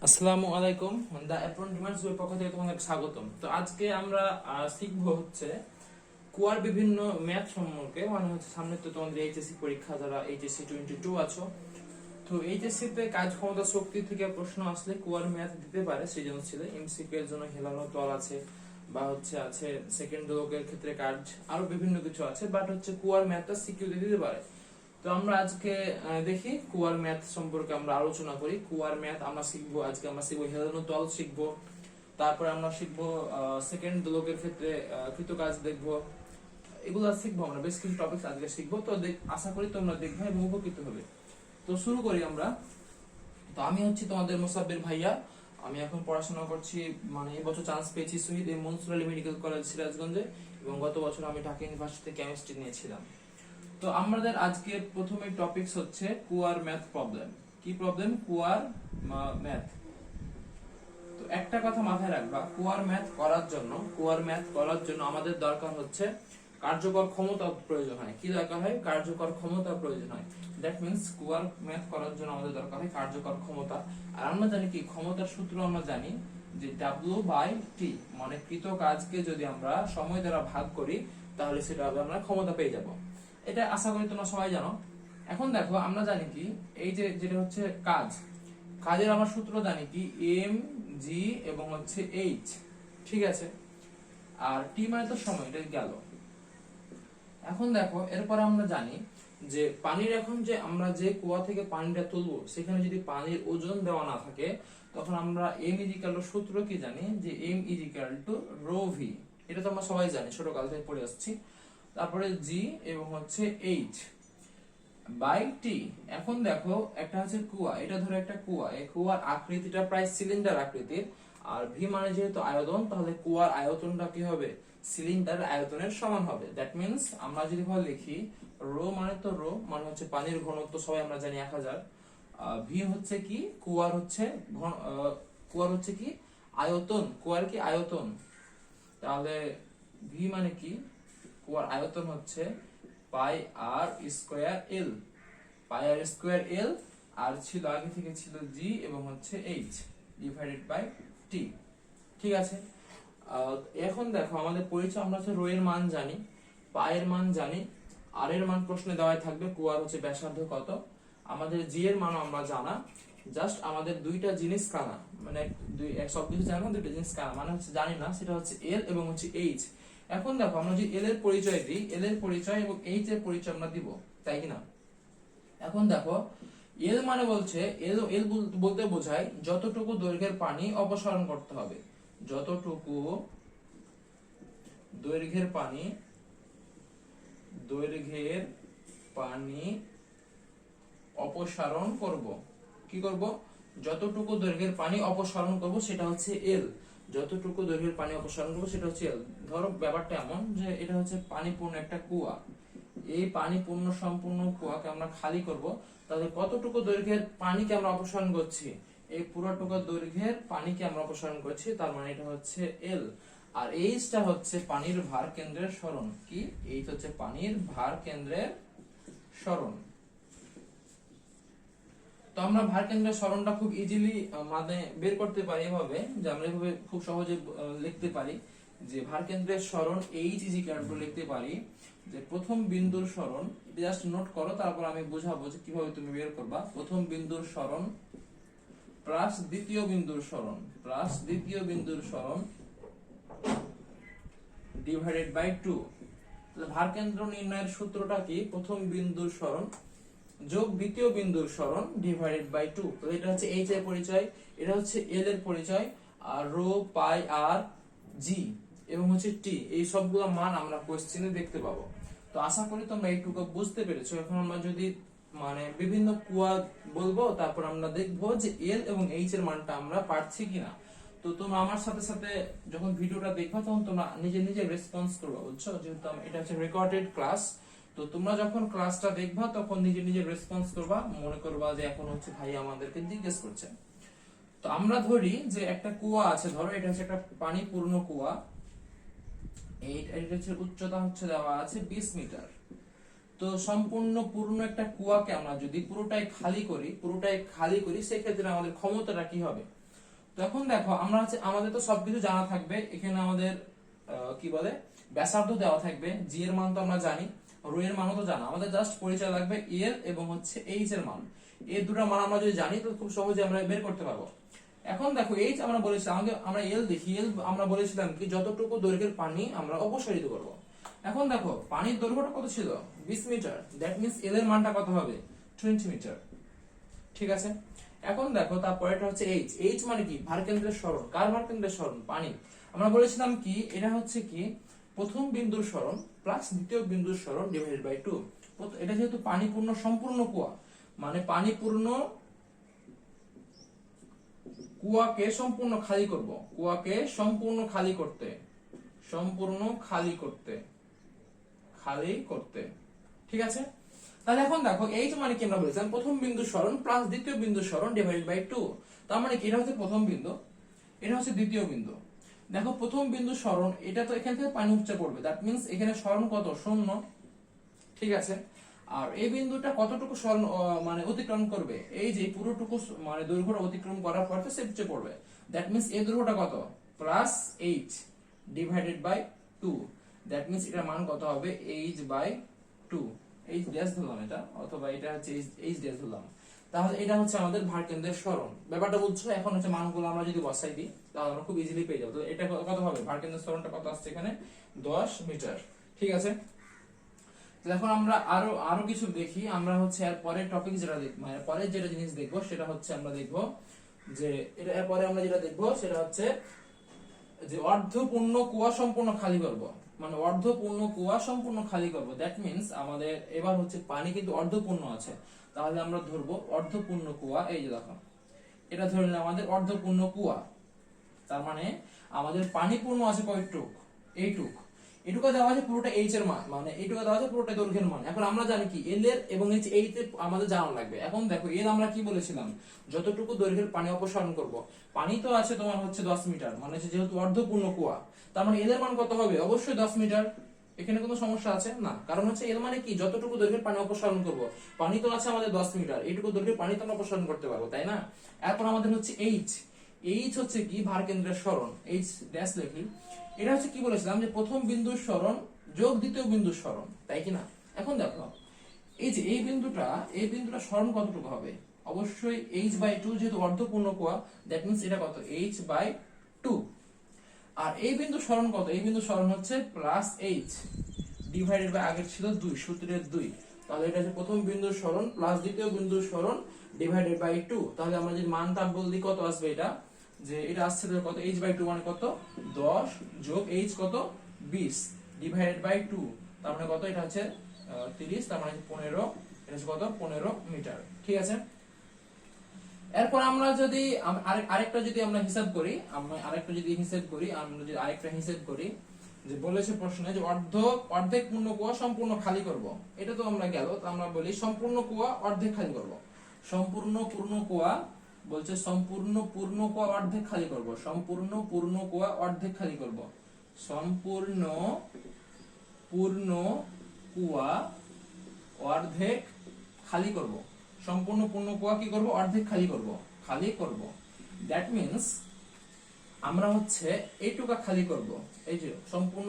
আসসালামু আলাইকুম। দা apron demands এর পক্ষ থেকে তোমাদের স্বাগতম। তো আজকে আমরা শিখবো হচ্ছে কুয়ার বিভিন্ন ম্যাথ সম্পর্কে। মানে হচ্ছে সামনে তো তোমাদের এইচএসসি পরীক্ষা, যারা এইচএসসি 22 আছো, তো এইচএসসি তে কাজ ক্ষমতা শক্তি থেকে প্রশ্ন আসলে কুয়ার ম্যাথ দিতে পারে। সৃজনশীলে এমসিকিউ এর জন্য হেলানো তল আছে, বা আছে সেকেন্ড দোলকের ক্ষেত্রে কাজ, আরো বিভিন্ন কিছু আছে, বাট হচ্ছে কুয়ার ম্যাথটা সিকিউ দিতে পারে। তো আমরা আজকে দেখি কুয়ার ম্যাথ সম্পর্কে আমরা আলোচনা করি। কুয়ার ম্যাথ আমরা শিখবো, আজকে আমরা শিখবো হেলানো তল শিখবো, তারপরে আমরা শিখবো সেকেন্ড দোলকের ক্ষেত্রে কৃতকাজ দেখবো। এগুলো শিখবো, আমরা বেশ কিছু টপিক আজকে শিখবো। তো আশা করি তোমরা দেখবে এবং উপকৃত হবে। তো শুরু করি আমরা। তো আমি হচ্ছে তোমাদের মোসাব্বির ভাইয়া। আমি এখন পড়াশোনা করছি, মানে এই বছর চান্স পেয়েছি শহীদ মনসুর আলী মেডিকেল কলেজ সিরাজগঞ্জে, এবং গত বছর আমি ঢাকা ইউনিভার্সিটি কেমিস্ট্রি নিয়েছিলাম। তো আমাদের আজকে প্রথমে টপিকস হচ্ছে কুয়ার ম্যাথ প্রবলেম। কি প্রবলেম? কুয়ার ম্যাথ। তো একটা কথা মাথায় রাখবা, কুয়ার ম্যাথ করার জন্য আমাদের দরকার হচ্ছে কার্যকর ক্ষমতা প্রয়োজন হয়। কি দরকার হয়? কার্যকর ক্ষমতা প্রয়োজন হয়। দ্যাট মিন্স কুয়ার ম্যাথ করার জন্য আমাদের দরকার হয় কার্যকর ক্ষমতা। আর আমরা জানি কি ক্ষমতার সূত্র? আমরা জানি যে W/T, মানে কৃত কাজকে যদি আমরা সময় দ্বারা ভাগ করি তাহলে সেটা হবে আমরা ক্ষমতা পেয়ে যাব। এটা আশা করি তোমরা সবাই জানো। এখন দেখো, আমরা জানি কি এই যে যেটা হচ্ছে কাজের আমার সূত্র জানি কি mg এবং হচ্ছে h, ঠিক আছে। আর t মানে তো সময়, এটা গেল। এখন দেখো, এরপর আমরা জানি যে পানির, এখন যে আমরা যে কুয়া থেকে পানিটা তুলবো সেখানে যদি পানির ওজন দেওয়া না থাকে, তখন আমরা m ইজিক্যাল টু সূত্র কি জানি যে m is equal to rho v. এটা তো আমরা সবাই জানি, ছোট কাল থেকে পড়ে আসছি। তারপরে g এবং হচ্ছে h বাই টি। এখন দেখো, একটা হচ্ছে কুয়া, এটা ধরো একটা কুয়া, এই কুয়ার আকৃতিটা প্রায় সিলিন্ডার আকৃতির। আর ভি মানে যেহেতু আয়তন, তাহলে কুয়ার আয়তনটা কি হবে? সিলিন্ডার আয়তনের সমান হবে। দ্যাট মিন্স আমরা যদি ভাবে লিখি, রো মানে তো রো মানে হচ্ছে পানির ঘনত্ব, সবাই আমরা জানি 1000। ভি হচ্ছে কি? কুয়ার হচ্ছে কি? আয়তন। কুয়ার কি? আয়তন। তাহলে ভি মানে কি? কুয়ার আয়তন হচ্ছে পাই আর স্কয়ার এল। পাই আর স্কয়ার এল, আর ছিল আগে থেকে ছিল জি এবং হচ্ছে এইচ ডিভাইডেড বাই টি। ঠিক আছে। এখন দেখো, আমাদের পরিচয়, আমরা হচ্ছে রো এর মান জানি, পাই এর মান জানি, আর এর মান প্রশ্নে দেওয়াই থাকবে। কুয়ার হচ্ছে ব্যাসার্ধ কত, আমাদের জি এর মানও আমরা জানা। জাস্ট আমাদের দুইটা জিনিস কানা, মানে সব কিছু জানা, দুইটা জিনিস কানা মানে হচ্ছে জানি না, সেটা হচ্ছে এল এবং হচ্ছে এইচ। এখন দেখো, আমরা যদি এল এর পরিচয় দিই, এল এর পরিচয় এবং এইচ এর পরিচয় আমরা দিব, তাই কিনা? এখন দেখো, এল মানে বলছে, এল এল বলতে বোঝায় যতটুকু দৈর্ঘ্যের পানি অপসারণ করতে হবে। যতটুকু দৈর্ঘ্যের পানি অপসারণ করব। কি করব? যতটুকু দৈর্ঘ্যের পানি অপসারণ করব সেটা হচ্ছে এল। যতটুকু দৈর্ঘ্যের পানি অপসারণ করব সেটা হচ্ছে এল। ধরো ব্যাপারটা এমন যে এটা হচ্ছে পানিপূর্ণ একটা কুয়া। এই পানিপূর্ণ সম্পূর্ণ কুয়াকে আমরা খালি করব, তাহলে কতটুকু দৈর্ঘ্যের পানিকে আমরা অপসারণ করছি? এই পুরোটুকু দৈর্ঘ্যের পানিকে আমরা অপসারণ করছি, তার মানে এটা হচ্ছে এল। আর এইচটা হচ্ছে পানির ভার কেন্দ্রের সরণ। কি? এইচ হচ্ছে পানির ভার কেন্দ্রের সরণ। তো আমরা ভার কেন্দ্রের সরণটা খুব ইজিলি মানে বের করতে পারি এভাবে, যে আমরা এভাবে খুব সহজে লিখতে পারি যে ভার কেন্দ্রের সরণ এইচ ইজিক্যাল টু, লিখতে পারি যে প্রথম বিন্দুর সরণ। এটা জাস্ট নোট করো, তারপর আমি বুঝাবো যে কিভাবে তুমি বের করবা। প্রথম বিন্দুর সরণ প্লাস দ্বিতীয় বিন্দুর সরণ ডিভাইডেড বাই 2। তাহলে ভার কেন্দ্র নির্ণয়ের সূত্রটা কি? প্রথম বিন্দুর সরণ যোগ দ্বিতীয় বিন্দুর সরণ ডিভাইডেড বাই 2। তো এটা হচ্ছে এইচ এর পরিচয়, এটা হচ্ছে এল এর পরিচয়, আর রো, পাই আর জি এবং হচ্ছে টি, এই সবগুলো মান আমরা কোশ্চেনে দেখতে পাবো। তো আশা করি তোমরা এইটুকু বুঝতে পেরেছো। এখন আমরা যদি মানে বিভিন্ন কুয়া বলবো, তারপর আমরা দেখবো যে এল এবং এইচ এর মানটা আমরা পারছি কিনা। তো তোমরা আমার সাথে সাথে যখন ভিডিওটা দেখবা, তখন তোমরা নিজে নিজে রেসপন্স করবে, বুঝছো? যেহেতু এটা হচ্ছে রেকর্ডেড ক্লাস, তো তোমরা যখন ক্লাসটা দেখবা তখন নিজে নিজে রেসপন্স করবা, মনে করবা যে এখন হচ্ছে ভাই আমাদেরকে জিজ্ঞেস করছে। তো আমরা ধরি যে একটা কুয়া আছে, ধরো এটা হচ্ছে একটা পানিপূর্ণ কুয়া। এটা হচ্ছে উচ্চতা হচ্ছে দেওয়া আছে 20 মিটার। তো সম্পূর্ণ পূর্ণ একটা কুয়াকে আমরা যদি পুরোটাই খালি করি সেক্ষেত্রে আমাদের ক্ষমতাটা কি হবে? তো এখন দেখো আমরা হচ্ছে আমাদের তো সবকিছু জানা থাকবে, এখানে আমাদের কি বলে ব্যাসার্ধ দেওয়া থাকবে, জি এর মান তো আমরা জানি, রো এর মানও তো জানা, আমাদের জাস্ট পরিচয় লাগবে এল এবং হচ্ছে এইচ এর মান। এই দুটো মান আমরা যদি জানি তো খুব সহজে আমরা বের করতে পারবো। এখন দেখো এইচ আমরা বলেছিলাম, আমরা এল দেখি, এল আমরা বলেছিলাম কি যতটুকু দৈর্ঘ্যের পানি আমরা অপসারিত করব। এখন দেখো পানির দৈর্ঘ্যটা কত ছিল 20 মিটার, দ্যাট মিন্স এল এর মানটা কত হবে 20 মিটার। ঠিক আছে, এখন দেখো তারপরেটা হচ্ছে এইচ। এইচ মানে কি ভারকেন্দ্রের সরণ। কার ভারকেন্দ্রের সরণ? পানি। আমরা বলেছিলাম কি এটা হচ্ছে কি প্রথম বিন্দুর সরণ প্লাস দ্বিতীয় বিন্দুর সরণ ডিভাইডেড বাই 2। এটা যেহেতু পানিপূর্ণ সম্পূর্ণ কুয়া, মানে পানিপূর্ণ কুয়াকে সম্পূর্ণ খালি করব, কুয়াকে সম্পূর্ণ খালি করতে, সম্পূর্ণ খালি করতে, খালি করতে। ঠিক আছে, তাহলে এখন দেখো এইচ মানে কি আমরা বলেছিলাম প্রথম বিন্দু সরণ প্লাস দ্বিতীয় বিন্দু সরণ ডিভাইডেড বাই 2। তার মানে কি এটা হচ্ছে প্রথম বিন্দু, এটা হচ্ছে দ্বিতীয় বিন্দু। দেখো প্রথম বিন্দু সরণ, এটা তো এখান থেকে পানি উপচে পড়বে, দ্যাট মিন্স এখানে সরণ কত 0। ঠিক আছে, আর এই বিন্দুটা কতটুকু সরণ মানে অতিক্রম করবে, এই যে পুরোটুকু মানে দৈর্ঘ্যটা অতিক্রম করার পর তো সে উপচে পড়বে, দ্যাট মিন্স এই দৈর্ঘ্যটা কত plus h divided by 2। That means এটার মান কত হবে এইচ বাই 2। এইচ ড্যাশ ধরলাম এটা, অথবা এটা হচ্ছে এইচ ড্যাশ ধরলাম। তাহলে এটা হচ্ছে আমাদের ভারকেন্দ্রের সরণ। ব্যাপারটা বুঝছো? এখন হচ্ছে মানগুলো আমরা যদি বসাই দিই তাহলে আমরা খুব ইজিলি পেয়ে যাবো। তো এটা কত হবে, ভারকেন্দ্রের সরণটা কত আসছে এখানে 10 মিটার। ঠিক আছে, এখন আমরা আরো কিছু দেখি। আমরা হচ্ছে এর পরের টপিক যেটা দেখবো, মানে পরের যেটা জিনিস দেখবো সেটা হচ্ছে আমরা দেখবো যে এটা এরপরে আমরা যেটা দেখবো সেটা হচ্ছে যে অর্ধপূর্ণ কুয়া সম্পূর্ণ খালি করব, মানে অর্ধপূর্ণ কুয়া সম্পূর্ণ খালি করব। দ্যাট মিন্স আমাদের এবার হচ্ছে পানি কিন্তু অর্ধপূর্ণ আছে, তাহলে আমরা ধরবো অর্ধপূর্ণ কুয়া। এই যে দেখো এটা ধরে নিলাম আমাদের অর্ধপূর্ণ কুয়া, তার মানে আমাদের পানি পূর্ণ আছে কয়টুক, এইটুক। এটুকু দেওয়া আছে পুরোটা এইচ এর মান, মানে এইটুকু দেওয়া আছে পুরোটা দৈর্ঘ্যের মান। এখন আমরা জানি কি এল এর এবং এইচ এর আমাদের জানা লাগবে। এখন দেখো এল আমরা কি বলেছিলাম, যতটুকু দৈর্ঘ্যের পানি অপসারণ করব। পানি তো আছে তোমার হচ্ছে 10 মিটার, মানে যেহেতু অর্ধপূর্ণ কুয়া, তার মানে এল এর মান কত হবে, অবশ্যই 10 মিটার। এখানে কোনো সমস্যা আছে না, কারণ হচ্ছে এল মানে কি যতটুকু দৈর্ঘ্যের পানি অপসারণ করব। পানি তো আছে আমাদের 10 মিটার, এইটুকু দৈর্ঘ্যের পানি তো আমরা অপসারণ করতে পারবো, তাই না? এরপর আমাদের হচ্ছে এইচ। এইচ হচ্ছে কি ভারকেন্দ্রের সরণ, এইচ ড্যাশ লিখি। এটা হচ্ছে কি বলেছিলাম যে প্রথম বিন্দুর সরণ যোগ দ্বিতীয় বিন্দুর সরণ, তাই কি না? এখন দেখো এই যে এই বিন্দুটা সরণ কতটুকু হবে, অবশ্যই এইচ বাই 2, যেহেতু অর্ধপূর্ণ কোয়া, দ্যাট মিন্স এটা কত এইচ বাই 2। আর এই বিন্দু সরণ কত, এই বিন্দু সরণ হচ্ছে প্লাস এইচ ডিভাইডেড বাই আগের ছিল 2, সূত্রের 2। তাহলে এটা হচ্ছে প্রথম বিন্দুর সরণ প্লাস দ্বিতীয় বিন্দুর সরণ ডিভাইডেড বাই 2। তাহলে আমরা যদি মানটা বললি কত আসবে, এটা যে এটা আসছে কত এইচ বাই 2 মানে কত 10 যোগ এইচ কত 20 ডিভাইডেড বাই 2, তার মানে কত এটা হচ্ছে 30, তার মানে 15, এটা হচ্ছে কত 15 মিটার। ঠিক আছে, এরপর আমরা যদি আরেকটা যদি আমরা হিসাব করি, আমরা যদি আরেকটা হিসাব করি যে বলেছে প্রশ্নে যে অর্ধেক পূর্ণ কুয়া সম্পূর্ণ খালি করব। এটা তো আমরা গেল, তো আমরা বলি সম্পূর্ণ কুয়া অর্ধেক খালি করব। সম্পূর্ণ পূর্ণ কুয়া বলছে সম্পূর্ণ পূর্ণ কুয়া অর্ধেক খালি করব, সম্পূর্ণ পূর্ণ কুয়া অর্ধেক খালি করব, সম্পূর্ণ পূর্ণ কুয়া অর্ধেক খালি করব। সম্পূর্ণ পূর্ণ কুয়া কি করব, অর্ধেক খালি করব। দ্যাট মিন্স আমরা হচ্ছে এইটুকা খালি করব, এই যে সম্পূর্ণ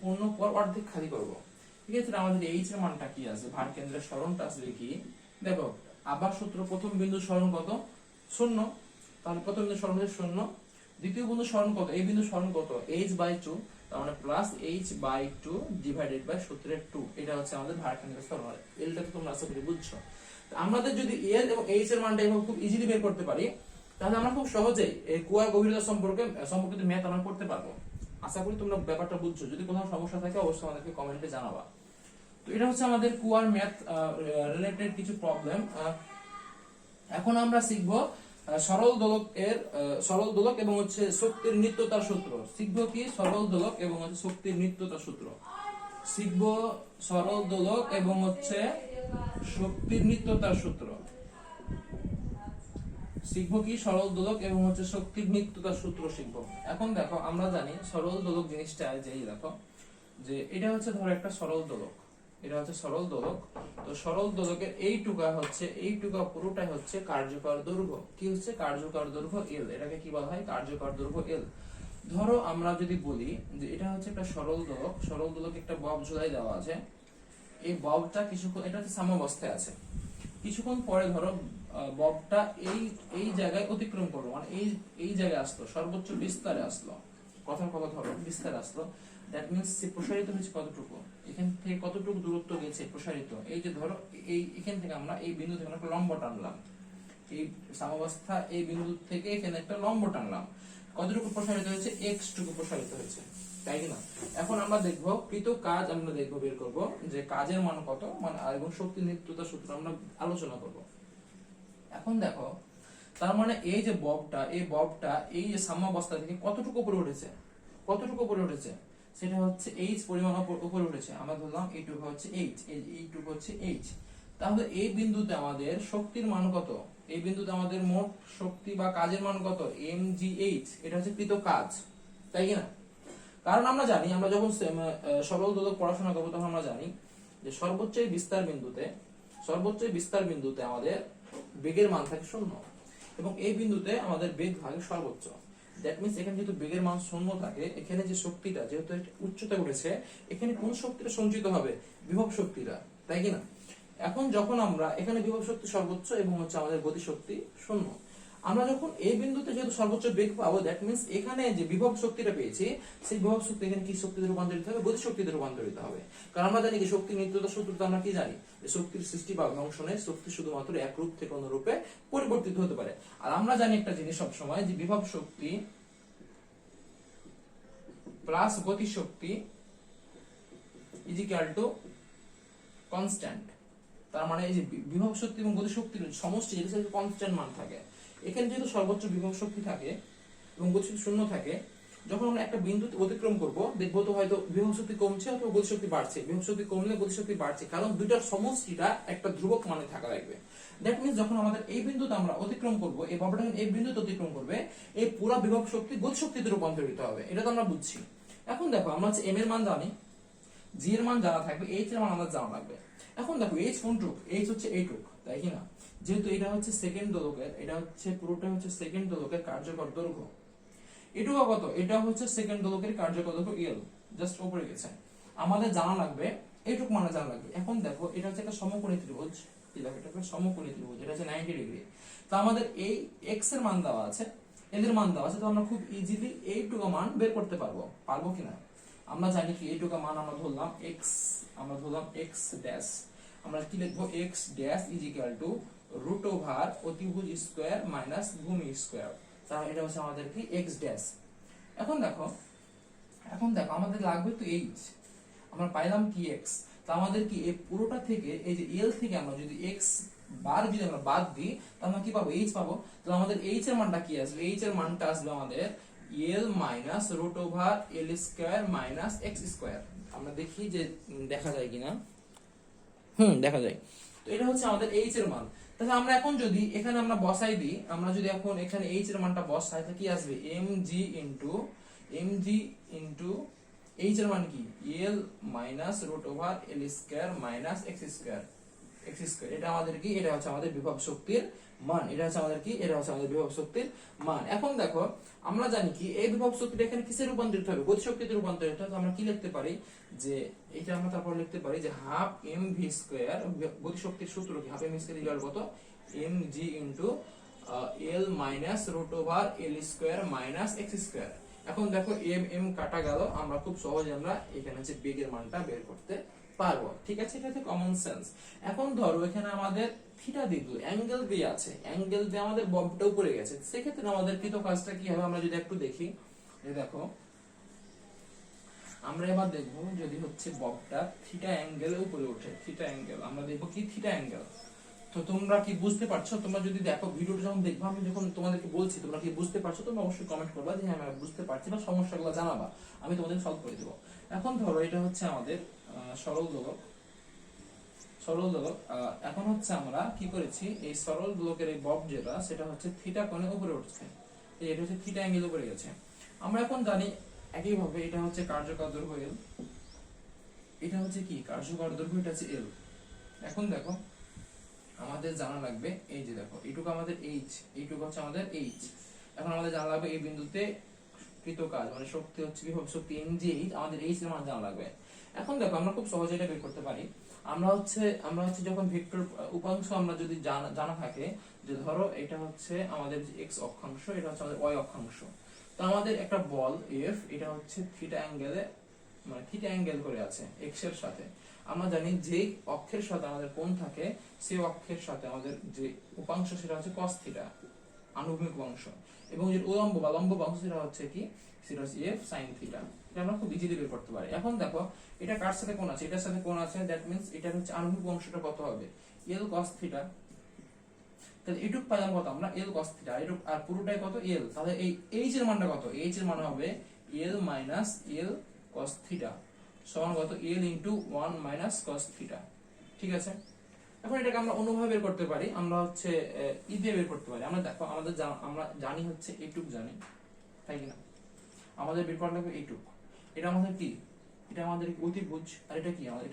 পূর্ণ কুয়া অর্ধেক খালি করব। ঠিক আছে, আমাদের এইচ এর মানটা কি আছে, ভারকেন্দ্রের সরণটা আসবে কি দেখো, আবার সূত্র প্রথম বিন্দু সরণ কত 0, তাহলে প্রথম বিন্দু সরণ হচ্ছে 0। দ্বিতীয় বিন্দু সরণ কত, এই বিন্দু সরণ কত এইচ বাই 2, তার মানে plus h by 2 divided by সূত্রের 2। এটা হচ্ছে আমাদের ভারকেন্দ্রের সরণ। এলটা তো তোমরা আশা করি বুঝছো। আমাদের যদি এল এবং এইচ এর মানটা এভাবে খুব ইজিলি বের করতে পারি, তাহলে আমরা খুব সহজেই এই কুয়ার গভীরতা সম্পর্কিত ম্যাথ আমরা করতে পারবো। আশা করি তোমরা ব্যাপারটা বুঝছো। যদি কোনো সমস্যা থাকে অবশ্যই আমাদেরকে কমেন্টে জানাবা। তো এটা হচ্ছে আমাদের কুয়ার ম্যাথ রিলেটেড কিছু প্রবলেম। এখন আমরা শিখব সরল দোলক এবং হচ্ছে শক্তির নিত্যতার সূত্র। শিখবো কি সরল দোলক এবং হচ্ছে শক্তির নিত্যতার সূত্র শিখব, সরল দোলক এবং হচ্ছে শক্তির নিত্যতার সূত্র শিখবো কি সরল দোলক এবং হচ্ছে শক্তির নিত্যতার সূত্র শিখবো। এখন দেখো আমরা জানি সরল দোলক জিনিসটা যেই দেখো যে এটা হচ্ছে ধরো একটা সরল দোলক, এটা হচ্ছে সরল দোলক। তো সরল দোলকের এইটুকা পুরোটাই হচ্ছে কার্যকর দৈর্ঘ্য। কি হচ্ছে? কার্যকর দৈর্ঘ্য এল। এটাকে কি বলা হয়? কার্যকর দৈর্ঘ্য এল। ধরো আমরা যদি বলি যে এটা হচ্ছে একটা সরল দোলক, সরল দোলক একটা বব ঝুলাই দেওয়া আছে। এই ববটা কিছুক্ষণ, এটা হচ্ছে সাম্যাবস্থায় আছে, কিছুক্ষণ পরে ধরো ববটা এই এই জায়গায় অতিক্রম করলো, মানে এই জায়গায় আসলো, সর্বোচ্চ বিস্তারে আসলো, কথার কথা ধরো বিস্তারে আসলো। দ্যাট মিন্স সে প্রসারিত হয়েছে কতটুকু, এখান থেকে কতটুকু দূরত্ব গেছে প্রসারিত। এই যে ধরো এখান থেকে আমরা এই বিন্দু থেকে একটা লম্ব টানলাম, এই সাম্যাবস্থা এই বিন্দু থেকে এখানে একটা লম্ব টানলাম, কতটুকু প্রসারিত হয়েছে? x টুকু প্রসারিত হয়েছে, তাই না? এখন আমরা দেখবো কৃত কাজ, আমরা দেখবো বের করবো যে কাজের মান কত, মানে এবং শক্তি নিত্যতার সূত্র আমরা আলোচনা করব। এখন দেখো, তার মানে এই যে ববটা, এই ববটা এই যে সাম্যাবস্থা থেকে কতটুকু উপরে উঠেছে, কতটুকু উপরে উঠেছে, সেটা হচ্ছে h পরিমাণ উপরে উঠেছে। আমরা ধরলাম এইটুকু হচ্ছে h, এইটুকু হচ্ছে h। তাহলে এই বিন্দুতে আমাদের শক্তির মান কত? এই বিন্দুতে আমাদের মোট শক্তি বা কাজের মান কত? mgh। এটা হচ্ছে কৃত কাজ, তাই কি না? কারণ আমরা জানি, আমরা যখন সরল দোলক পড়াশোনা করবো তখন আমরা জানি যে সর্বোচ্চ বিস্তার বিন্দুতে আমাদের বেগের মান থাকে 0, এবং এই বিন্দুতে আমাদের বেগ থাকে সর্বোচ্চ। দ্যাট মিন্স এখানে যেহেতু বেগের মান 0 থাকে, এখানে যে শক্তিটা যেহেতু উচ্চতা উঠেছে, এখানে কোন শক্তিটা সঞ্চিত হবে? বিভব শক্তিটা, তাই কি না? এখন যখন আমরা এখানে বিভব শক্তি সর্বোচ্চ এবং হচ্ছে আমাদের গতি শক্তি 0, আমরা যখন এই বিন্দুতে যেহেতু সর্বোচ্চ বেগ পাবো, দ্যাট মিন্স এখানে যে বিভব শক্তিটা পেয়েছি, সেই বিভব শক্তি এখানে কি শক্তিতে রূপান্তরিত হবে? গতি শক্তিতে রূপান্তরিত হবে। কারণ আমরা জানি কি শক্তি নিত্যতা সূত্রটা আমরা কি জানি, যে শক্তির সৃষ্টি বা ধ্বংস নেই, শক্তি শুধুমাত্র এক রূপ থেকে অন্য রূপে পরিবর্তিত হতে পারে। আর আমরা জানি একটা জিনিস সবসময়, যে বিভব শক্তি প্লাস গতি শক্তি ইজ ইকুয়াল টু কনস্ট্যান্ট। তার মানে এই যে বিভব শক্তি এবং গতি শক্তির সমষ্টি, এটা হচ্ছে কনস্ট্যান্ট মান থাকে। এখানে যেহেতু সর্বোচ্চ বিভব শক্তি থাকে এবং গতি শক্তি 0 থাকে, যখন আমরা একটা বিন্দুতে অতিক্রম করব, দেখবো তো হয়তো বিভব শক্তি কমছে অথবা গতি শক্তি বাড়ছে। বিভব শক্তি কমলে গতি শক্তি বাড়ছে, কারণ দুইটার সমষ্টিটা একটা ধ্রুবক মানে থাকা লাগবে। দ্যাট মিন্স যখন আমাদের এই বিন্দুতে আমরা অতিক্রম করব, এই ববটা এই বিন্দুতে অতিক্রম করবে, এই পুরো বিভব শক্তি গতি শক্তিতে রূপান্তরিত হবে। এটা তো আমরা বুঝছি। এখন দেখো, আমরা হচ্ছে m এর মান জানি, g এর মান জানা থাকবে, h এর মান আমাদের জানা লাগবে। এখন দেখো h কোনটুক? h হচ্ছে এইটুক, তাই কি না? যেহেতু এটা হচ্ছে সেকেন্ড দোলকের, এটা হচ্ছে পুরোটা হচ্ছে সেকেন্ড দোলকের কার্যকর দৈর্ঘ্য। এটুকু কত? এটা হচ্ছে সেকেন্ড দোলকের কার্যকর দৈর্ঘ্য l, জাস্ট উপরে গেছে। আমাদের জানা লাগবে এইটুক মানে জানা লাগবে। এখন দেখো, এটা হচ্ছে একটা সমকোণী ত্রিভুজ, কি দেখো, এটা একটা সমকোণী ত্রিভুজ, এটা হচ্ছে 90 ডিগ্রি। তো আমাদের এই x এর মান দেওয়া আছে, l এর মান দেওয়া আছে, তো আমরা খুব ইজিলি এইটুকু মান বের করতে পারবো কিনা? আমরা জানি কি এইটুকু মান আমরা ধরলাম x ড্যাশ। আমরা কি লিখবো? x dash is equal to root over অতিভুজ স্কয়ার মাইনাস ভূমি স্কয়ার। তাহলে এটা হচ্ছে আমাদের কি x ড্যাশ। এখন দেখো আমাদের লাগবে তো h, আমরা পাইলাম কি x। তো আমাদের কি এই পুরোটা থেকে এই যে l থেকে আমরা যদি x বার যদি আমরা বাদ দিই, তাহলে আমরা কি পাবো? h পাবো। তো আমাদের h এর মানটা কি আসবে? h এর মানটা আসবে আমাদের l minus root over l square minus x square. আমরা দেখি যে দেখা যায় কিনা। দেখা যায়। তো এটা হচ্ছে আমাদের h এর মান। তাহলে আমরা এখন যদি এখানে আমরা বসাই দিই, আমরা যদি এখন এখানে h এর মানটা বসাই, তাহলে কি আসবে? mg ইনটু h এর মান কি? l minus root over l square minus x square. এটা আমাদের কি? এটা হচ্ছে আমাদের বিভব শক্তির মান। এটা হচ্ছে আমাদের কি? এটা হচ্ছে আমাদের বিভব শক্তির মান। এখন দেখো, আমরা জানি কি এই বিভব শক্তিটা এখানে কিসে রূপান্তরিত হবে? গতি শক্তিতে রূপান্তরিত হবে। আমরা কি লিখতে পারি? যে এটা আমরা তারপর লিখতে পারি যে হাফ mv স্কয়ার, গতি শক্তির সূত্র কি? হাফ mv স্কয়ার ইকুয়াল কত? mg into l minus root over l square minus x square. এখন দেখো m কাটা গেল, আমরা খুব সহজে আমরা এখানে হচ্ছে বেগের মানটা বের করতে পারবো। ঠিক আছে, এটা হচ্ছে কমন সেন্স। এখন ধরো এখানে আমাদের থিটা দিকে অ্যাঙ্গেল দিয়ে আছে, অ্যাঙ্গেল দিয়ে আমাদের ববটা উপরে গেছে, সেক্ষেত্রে আমাদের কৃত কাজটা কি হবে? আমরা যদি একটু দেখি, এই দেখো, আমরা এবার দেখবো যদি হচ্ছে ববটা থিটা অ্যাঙ্গেলে উপরে ওঠে, থিটা অ্যাঙ্গেল আমরা দেখবো কি থিটা অ্যাঙ্গেল। তো তোমরা কি বুঝতে পারছো? তোমরা যদি দেখো ভিডিওটা যখন দেখবো, আমি যখন তোমাদেরকে বলছি, তোমরা কি বুঝতে পারছো? তোমরা অবশ্যই কমেন্ট করবা যে হ্যাঁ আমি বুঝতে পারছি, বা সমস্যাগুলো জানাবা, আমি তোমাদের সলভ করে দেবো। এখন ধরো এটা হচ্ছে আমাদের সরল দোলক। এখন হচ্ছে আমরা কি করেছি, এই সরল দোলকের এই বব যেটা, সেটা হচ্ছে থিটা কোণে উপরে উঠছে, এটা হচ্ছে থিটা অ্যাঙ্গেল উপরে গেছে। আমরা এখন জানি একইভাবে এটা হচ্ছে কার্যকর দৈর্ঘ্য l, এটা হচ্ছে কি কার্যকর দৈর্ঘ্য, এটা হচ্ছে এল। এখন দেখো আমাদের জানা লাগবে এই যে দেখো এইটুকু আমাদের এইচ, এইটুকু হচ্ছে আমাদের এইচ। এখন আমাদের জানা লাগবে এই বিন্দুতে কৃত কাজ মানে শক্তি হচ্ছে বিভব শক্তি mgh, আমাদের এইচ এর মান জানা লাগবে। এখন দেখো আমরা খুব সহজে এটা বের করতে পারি। আমরা হচ্ছে যখন ভেক্টর উপাংশ আমরা যদি জানা থাকে যে ধরো এটা হচ্ছে আমাদের x অক্ষাংশ, এটা হচ্ছে আমাদের y অক্ষাংশ, তো আমাদের একটা বল F, এটা হচ্ছে থিটা অ্যাঙ্গেলে মানে থিটা অ্যাঙ্গেল করে আছে x এর সাথে। আমরা জানি যে অক্ষের সাথে আমাদের কোণ থাকে সেই অক্ষের সাথে আমাদের যে উপাংশ সেটা হচ্ছে cos থিটা, আনুভূমিক উপাংশ, এবং যে উলম্ব বা লম্ব উপাংশ সেটা হচ্ছে কি, সেটা হচ্ছে f sin থিটা। এটা আমরা খুব ইজিলি বের করতে পারি। এখন দেখো এটা কার সাথে কোণ আছে, এটার সাথে কোণ আছে, দ্যাট মিন্স এটার হচ্ছে আনুভূমিক অংশটা কত হবে, l cos থিটা। তাহলে এটুক পেলাম কত আমরা, l cos থিটা, এটুক আর পুরোটাই কত l। তাহলে এই h এর মানটা কত, h এর মান হবে l minus l cos theta সমান কত, l into 1 minus cos theta. ঠিক আছে, এখন এটাকে আমরা অন্যভাবে বের করতে পারি, আমরা হচ্ছে ই দিয়ে বের করতে পারি। আমরা দেখো আমরা জানি হচ্ছে এইটুক জানি, তাই কিনা, আমাদের বের করা লাগবে এইটুক। এটা আমাদের কি, এটা আমাদের অতিভুজ, আর এটা কি আমাদের,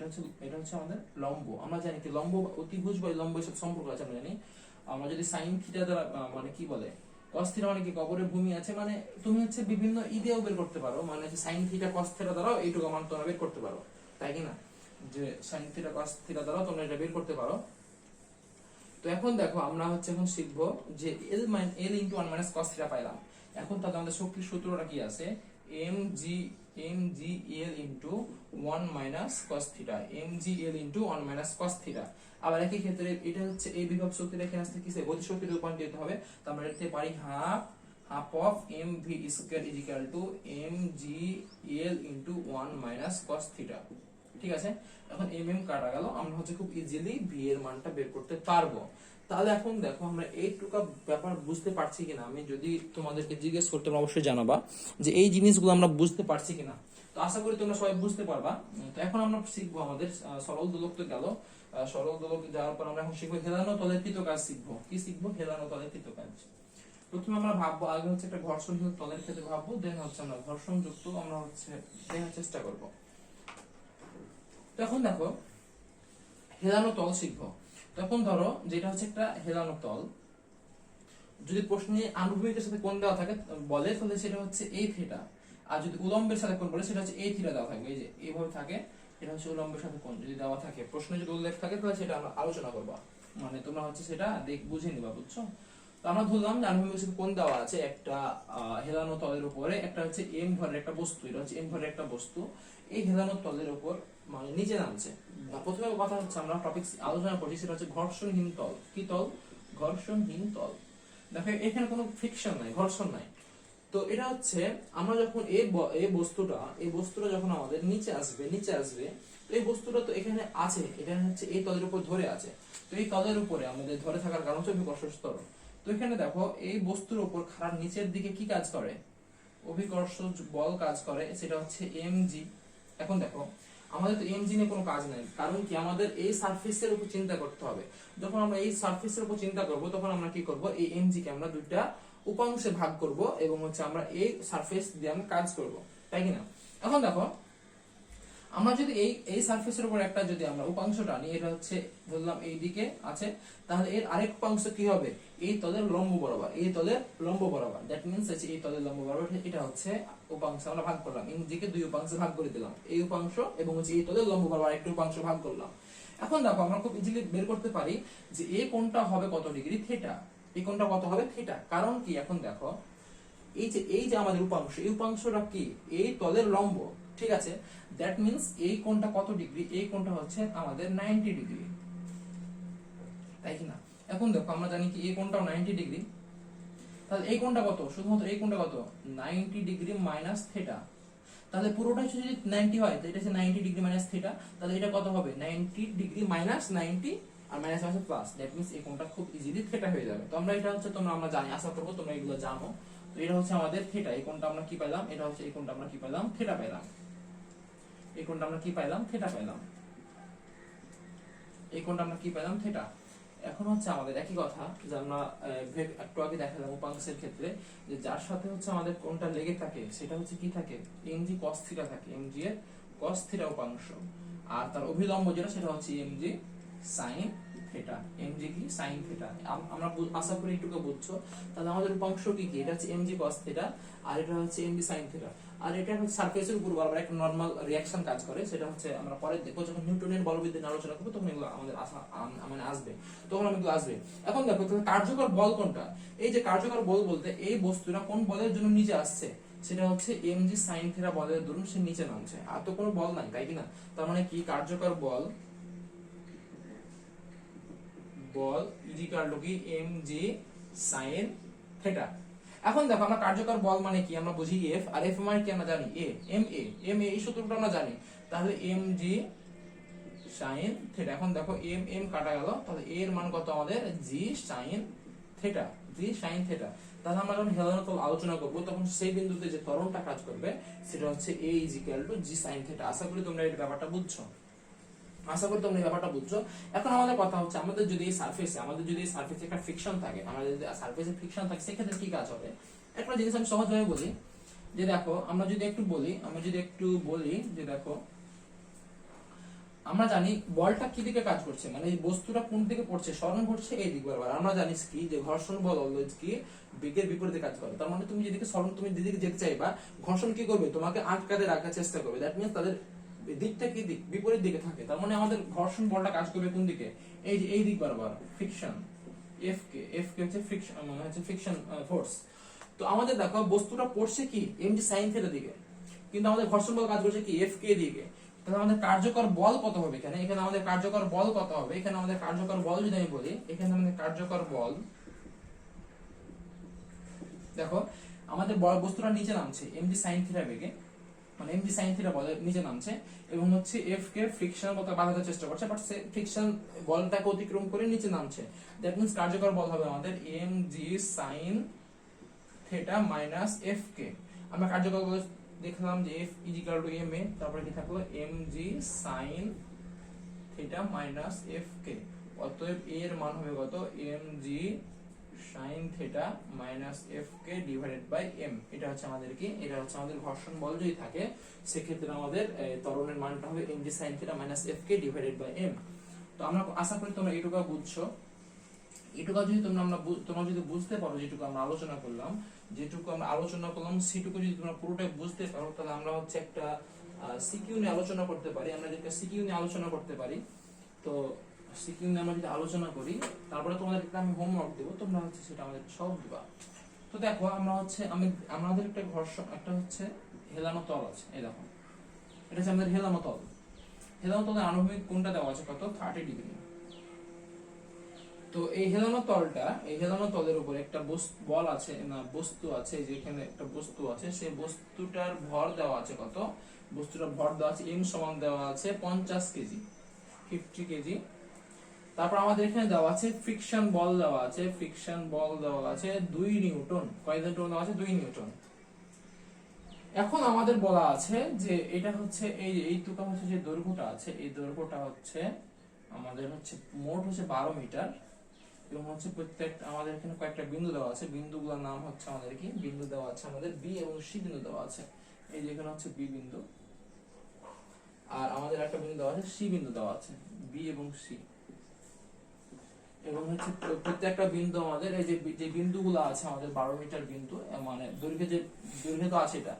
এটা হচ্ছে আমাদের লম্ব। আমরা জানি কি লম্ব অতিভুজ বা লম্বের সাথে সম্পর্ক আছে আমরা জানি। আমরা যদি সাইন থিটা দ্বারা মানে কি বলে cos থিটা মানে কি কবরের ভূমি আছে, মানে তুমি হচ্ছে বিভিন্ন ই দিয়েও বের করতে পারো, মানে সাইন থিটা cos থিটা দ্বারাও এইটুকু মান তোমরা বের করতে পারো, তাই কিনা, যে সাইন থিটা cos থিটা দ্বারাও তোমরা এটা বের করতে পারো। তো এখন দেখো আমরা হচ্ছে এখন শিখবো যে l into 1 minus cos theta পাইলাম। এখন তাহলে আমাদের শক্তির সূত্রটা কি আছে, mgl into 1 minus cos theta, mgl into 1 minus cos theta. আবার একই ক্ষেত্রে এটা হচ্ছে এই বিভব শক্তিটা এখানে আসতে কিসে গতি শক্তিতে রূপান্তরিত হবে, তো আমরা লিখতে পারি half of mv square is equal to mgl into 1 minus cos theta. ঠিক আছে, এখন কাটা গেল, আমরা হচ্ছে খুব ইজিলি v এর মানটা বের করতে পারবো। তাহলে এখন দেখো আমরা এইটুকু ব্যাপার বুঝতে পারছি কিনা, আমি যদি তোমাদেরকে জিজ্ঞেস করতে অবশ্যই জানাবা যে এই জিনিসগুলো আমরা বুঝতে পারছি কিনা। তো আশা করি তোমরা সবাই বুঝতে পারবা। তো এখন আমরা শিখবো আমাদের সরল দোলক তো গেল, সরল দোলক যাওয়ার পর আমরা এখন শিখবো হেলানো তলের কৃত কাজ শিখবো। কি শিখবো, হেলানো তলের কৃত কাজ। প্রথমে আমরা ভাববো আগে হচ্ছে একটা ঘর্ষণহীন তলের ক্ষেত্রে ভাববো, দেন হচ্ছে আমরা ঘর্ষণ যুক্ত আমরা হচ্ছে দেখার চেষ্টা করবো। তখন দেখো হেলানো তল শিখবো। তখন ধরো যেটা হচ্ছে একটা হেলানো তল, যদি প্রশ্নে আনুভূমিকের সাথে কোণ দেওয়া থাকে বলে তাহলে সেটা হচ্ছে a থিটা, আর যদি উলম্বের সাথে কোণ বলে সেটা হচ্ছে a থিটা দেওয়া থাকবে, এই যে এইভাবে থাকে, এটা হচ্ছে উলম্বের সাথে কোণ যদি দেওয়া থাকে, প্রশ্নে যদি উল্লেখ থাকে তাহলে সেটা আমরা আলোচনা করবা, মানে তোমরা হচ্ছে সেটা বুঝে নিবা, বুঝছো। তো আমরা ধরলাম যে আনুভূমিকের সাথে কোণ দেওয়া আছে একটা হেলানো তলের উপরে, একটা হচ্ছে m ভরের একটা বস্তু, এটা হচ্ছে m ভরের একটা বস্তু, এই হেলানো তলের উপর মানে নিচে নামছে। প্রথমে কথা হচ্ছে আমরা টপিক আলোচনা করছি সেটা হচ্ছে ঘর্ষণহীন তল। কি তল, ঘর্ষণহীন তল। দেখো এখানে কোনো ফ্রিকশন নাই, ঘর্ষণ নাই। তো এটা হচ্ছে আমরা যখন এই বস্তুটা যখন আমাদের নিচে আসবে তো এই বস্তুটা তো এখানে আছে, এখানে হচ্ছে এই তলের উপর ধরে আছে, তো এই তলের উপরে আমাদের ধরে থাকার কারণ হচ্ছে অভিকর্ষ ত্বরণ। তো এখানে দেখো এই বস্তুর উপর খারাপ নিচের দিকে কি কাজ করে, অভিকর্ষ বল কাজ করে, সেটা হচ্ছে mg। এখন দেখো আমাদের তো mg নিয়ে কোনো কাজ নেই, কারণ কি আমাদের এই সারফেসের উপর চিন্তা করতে হবে। যখন আমরা এই সারফেসের উপর চিন্তা করব তখন আমরা কি করব, এই mg কে আমরা দুইটা উপাংশে ভাগ করব এবং হচ্ছে আমরা এই সারফেস দিয়ে আমরা কাজ করব, তাই কি না। এখন দেখো আমরা যদি এই সারফেসের উপর একটা যদি আমরা উপাংশটা নিই, এটা হচ্ছে ধরলাম এই দিকে আছে, তাহলে এর আরেক উপাংশ কি হবে, এই তলের লম্ব বরাবর, এই তলের লম্ব বরাবর, দ্যাট মিন্স হচ্ছে এই তলের লম্ব বরাবর, এটা হচ্ছে উপাংশ আমরা ভাগ করলাম, এমজিকে দুই উপাংশে ভাগ করে দিলাম, এই উপাংশ এবং হচ্ছে এই তলের লম্ব বরাবর একটা উপাংশ ভাগ করলাম। এখন দেখো আমরা খুব ইজিলি বের করতে পারি যে এই কোণটা হবে কত ডিগ্রি, থিটা। এই কোণটা কত হবে, থিটা। কারণ কি, এখন দেখো এই যে আমাদের উপাংশ, এই উপাংশটা কি এই তলের লম্ব, ঠিক আছে, দ্যাট মিন্স এই কোণটা কত ডিগ্রি, এই কোণটা হচ্ছে আমাদের 90 ডিগ্রি, তাই কি না। এখন দেখো আমরা জানি কি এই কোণটাও 90 ডিগ্রি, তাহলে এই কোণটা কত, শুধুমাত্র এই কোণটা কত, 90 ডিগ্রি মাইনাস থিটা। তাহলে পুরোটাই যদি 90 হয় তো এটা হচ্ছে 90 ডিগ্রি মাইনাস থিটা, তাহলে এটা কত হবে, 90 ডিগ্রি মাইনাস 90 আর মাইনাস আছে প্লাস, দ্যাট মিন্স এই কোণটা খুব ইজিলি থিটা হয়ে যাবে। তো আমরা এটা হচ্ছে আমরা জানি, আশা করবো তোমরা এগুলো জানো। তো এটা হচ্ছে আমাদের থিটা, এই কোণটা আমরা কি পেলাম, এটা হচ্ছে এই কোণটা আমরা কি পেলাম, থিটা পেলাম। এই কোণটা আমরা কি পেলাম, থিটা পেলাম। এই কোণটা আমরা কি পেলাম, থিটা। এখন হচ্ছে আমাদের একই কথা যে আমরা একটু আগে দেখালাম উপাংশের ক্ষেত্রে, যে যার সাথে হচ্ছে আমাদের কোণটা লেগে থাকে সেটা হচ্ছে কি থাকে, mg cos থিটা থাকে, mg এর cos থিটা উপাংশ, আর তার অভিলম্ব যেটা সেটা হচ্ছে mg sin থিটা। mg কি sin থিটা, আমরা আশা করি একটুকু বুঝছো। তাহলে আমাদের উপাংশ কি কি, এটা হচ্ছে mg cos থিটা আর এটা হচ্ছে mg sin থিটা। আর এটা হচ্ছে সারফেসের উপর বরাবর একটা নরমাল রিঅ্যাকশন কাজ করে, সেটা হচ্ছে আমরা পরে দেখবো যখন নিউটনের বলবিদ্যা নিয়ে আলোচনা করবো, তখন এগুলো আমাদের মানে আসবে, তখন এগুলো আসবে। এখন দেখো কার্যকর বল কোনটা, এই যে কার্যকর বল বলতে এই বস্তুটা কোন বলের জন্য নিচে আসছে, সেটা হচ্ছে mg sin থিটা বলের দরুন সে নিচে নামছে, আর তো কোনো বল নাই, তাই কি না? তার মানে কি কার্যকর বল ইজিক্যাল টু কি mg sin থিটা। এখন দেখো আমরা কার্যকর বল মানে কি আমরা বুঝি F, আর F মানে কি আমরা জানি A, ma এই সূত্রটা আমরা জানি। তাহলে mg sin থিটা, এখন দেখো m কাটা গেল, তাহলে a এর মান কত আমাদের g sin theta, g sin theta. তাহলে আমরা যখন হেলানো তল আলোচনা করব তখন সেই বিন্দুতে যে ত্বরণটা কাজ করবে সেটা হচ্ছে a g sin থিটা। আশা করি তোমরা এই ব্যাপারটা বুঝছো, আশা করি তোমরা এই ব্যাপারটা বুঝছো। এখন আমাদের কথা হচ্ছে আমাদের যদি এই সারফেসে একটা ফ্রিকশন থাকে, আমাদের যদি সারফেসে ফ্রিকশন থাকে সেক্ষেত্রে কি কাজ হবে। একটা জিনিস আমি সহজভাবে বলি যে দেখো আমরা যদি একটু বলি যে দেখো আমরা জানি বলটা কি দিকে কাজ করছে, মানে এই বস্তুটা কোন দিকে পড়ছে, সরণ ঘটছে এই দিক বরাবর। আমরা জানি কি যে ঘর্ষণ বল অলওয়েজ কি বেগের বিপরীতে কাজ করে। তার মানে তুমি যেদিকে সরণ, তুমি যেদিকে যেতে চাইবা, ঘর্ষণ কি করবে তোমাকে আটকাতে রাখার চেষ্টা করবে। দ্যাট মিন্স তাদের দিকটা কি দিক, বিপরীত দিকে থাকে। তার মানে আমাদের ঘর্ষণ বলটা কাজ করবে কোন দিকে, এই যে এই দিক বরাবর, ফ্রিকশন এফ কে হচ্ছে ফ্রিকশন, মানে হচ্ছে ফ্রিকশন ফোর্স। তো আমাদের দেখো বস্তুটা পড়ছে কি mg sin থিটা দিকে, কিন্তু আমাদের ঘর্ষণ বল কাজ করছে কি এফ কে দিকে। তাহলে আমাদের কার্যকর বল কত হবে এখানে, এখানে আমাদের কার্যকর বল কত হবে, এখানে আমাদের কার্যকর বল যদি আমি বলি, এখানে আমাদের কার্যকর বল দেখো আমাদের বস্তুটা নিচে নামছে mg sin থিটা বেগে, মানে mg sin থিটা বলের নিচে নামছে এবং হচ্ছে f কে ফ্রিকশন বলতে বাধাতে চেষ্টা করছে, বাট সে ফ্রিকশন বলটাকে অতিক্রম করে নিচে নামছে। দ্যাট মিন্স কার্যকর বল হবে আমাদের mg sin theta minus f কে। আমরা কার্যকর বল দেখলাম যে f ইজিক্যাল টু ma, তারপরে কি থাকলো mg sin theta minus f কে। অতএব a এর মান হবে কত mg sin theta minus f কে ডিভাইডেড বাই m। এটা হচ্ছে আমাদের কি, এটা হচ্ছে আমাদের ঘর্ষণ বল যদি থাকে সেক্ষেত্রে আমাদের ত্বরণের মানটা হবে mg sin theta minus f কে ডিভাইডেড বাই m। তো আমরা আশা করি তোমরা এটুকু বুঝছো। এটুকু যদি তোমরা যদি বুঝতে পারো, যেটুকু আমরা আলোচনা করলাম সেটুকু যদি তোমরা পুরোটাই বুঝতে পারো, তাহলে আমরা হচ্ছে একটা সিকিউ নিয়ে আলোচনা করতে পারি। আমরা যদি সিকিউ নিয়ে আলোচনা করতে পারি, তো সিকিউ নিয়ে আমরা যদি আলোচনা করি, তারপরে তোমাদেরকে আমি হোমওয়ার্ক দেবো, তোমরা হচ্ছে সেটা আমাদের সব দিবা। তো দেখো আমরা হচ্ছে আমাদের একটা ঘর্ষণ, একটা হচ্ছে হেলানো তল আছে, এই দেখো এটা হচ্ছে আমাদের হেলানো তল। হেলানো তলের আনুভূমিক কোণটা দেওয়া আছে কত 30 ডিগ্রি। তো এই হেলানো তলের উপর একটা বল আছে, না বস্তু আছে, যেখানে একটা বস্তু আছে, সেই বস্তুটার ভর দেওয়া আছে কত, বস্তুটার ভর দেওয়া আছে m সমান দেওয়া আছে 50 কেজি, 50 কেজি। তারপর আমাদের এখানে দেওয়া আছে ফ্রিকশন বল দেওয়া আছে 2 নিউটন। কয় নিউটন দেওয়া আছে 2 নিউটন। এখন আমাদের বলা আছে যে এটা হচ্ছে এইটুকু হচ্ছে যে দৈর্ঘ্যটা আছে, এই দৈর্ঘ্যটা হচ্ছে আমাদের হচ্ছে মোট হচ্ছে 12 মিটার এবং হচ্ছে প্রত্যেকটা আমাদের এখানে কয়েকটা বিন্দু দেওয়া আছে, বিন্দুগুলোর নাম হচ্ছে আমাদের কি, বিন্দু দেওয়া আছে আমাদের বি এবং সি বিন্দু দেওয়া আছে। এই যে এখানে হচ্ছে বি বিন্দু, আর আমাদের একটা বিন্দু দেওয়া আছে সি বিন্দু দেওয়া আছে, বি এবং সি। এবং হচ্ছে প্রত্যেকটা বিন্দু আমাদের এই যে বিন্দুগুলো আছে আমাদের 12 মিটার বিন্দু, মানে দৈর্ঘ্য তো আছে, এটা